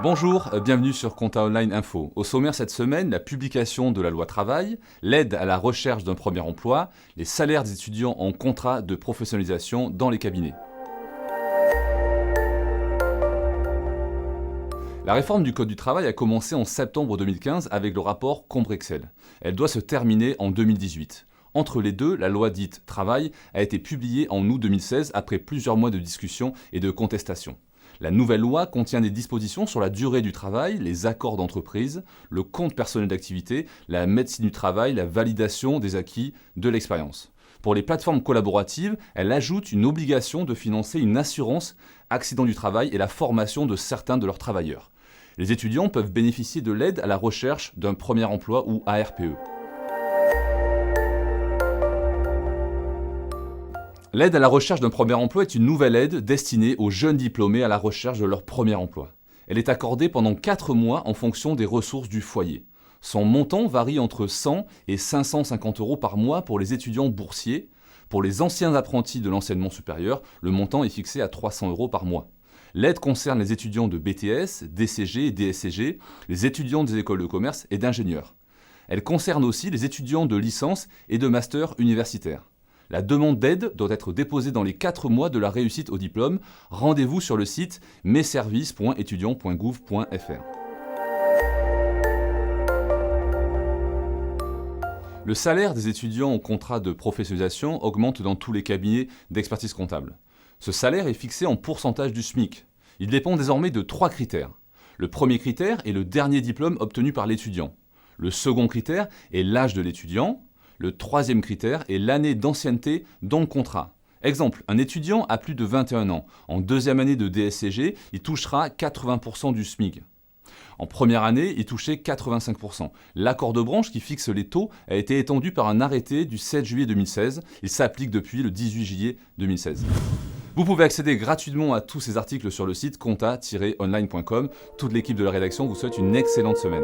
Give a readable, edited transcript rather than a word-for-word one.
Bonjour, bienvenue sur Compta Online Info. Au sommaire cette semaine, la publication de la loi travail, l'aide à la recherche d'un premier emploi, les salaires des étudiants en contrat de professionnalisation dans les cabinets. La réforme du Code du travail a commencé en septembre 2015 avec le rapport Combrexel. Elle doit se terminer en 2018. Entre les deux, la loi dite travail a été publiée en août 2016 après plusieurs mois de discussion et de contestation. La nouvelle loi contient des dispositions sur la durée du travail, les accords d'entreprise, le compte personnel d'activité, la médecine du travail, la validation des acquis de l'expérience. Pour les plateformes collaboratives, elle ajoute une obligation de financer une assurance accident du travail et la formation de certains de leurs travailleurs. Les étudiants peuvent bénéficier de l'aide à la recherche d'un premier emploi ou ARPE. L'aide à la recherche d'un premier emploi est une nouvelle aide destinée aux jeunes diplômés à la recherche de leur premier emploi. Elle est accordée pendant 4 mois en fonction des ressources du foyer. Son montant varie entre 100 et 550 € par mois pour les étudiants boursiers. Pour les anciens apprentis de l'enseignement supérieur, le montant est fixé à 300 € par mois. L'aide concerne les étudiants de BTS, DCG et DSCG, les étudiants des écoles de commerce et d'ingénieurs. Elle concerne aussi les étudiants de licence et de master universitaire. La demande d'aide doit être déposée dans les 4 mois de la réussite au diplôme. Rendez-vous sur le site messervices.etudiant.gouv.fr. Le salaire des étudiants en contrat de professionnalisation augmente dans tous les cabinets d'expertise comptable. Ce salaire est fixé en pourcentage du SMIC. Il dépend désormais de 3 critères. Le premier critère est le dernier diplôme obtenu par l'étudiant. Le second critère est l'âge de l'étudiant. Le troisième critère est l'année d'ancienneté dans le contrat. Exemple, un étudiant a plus de 21 ans. En deuxième année de DSCG, il touchera 80% du SMIC. En première année, il touchait 85%. L'accord de branche qui fixe les taux a été étendu par un arrêté du 7 juillet 2016. Il s'applique depuis le 18 juillet 2016. Vous pouvez accéder gratuitement à tous ces articles sur le site compta-online.com. Toute l'équipe de la rédaction vous souhaite une excellente semaine.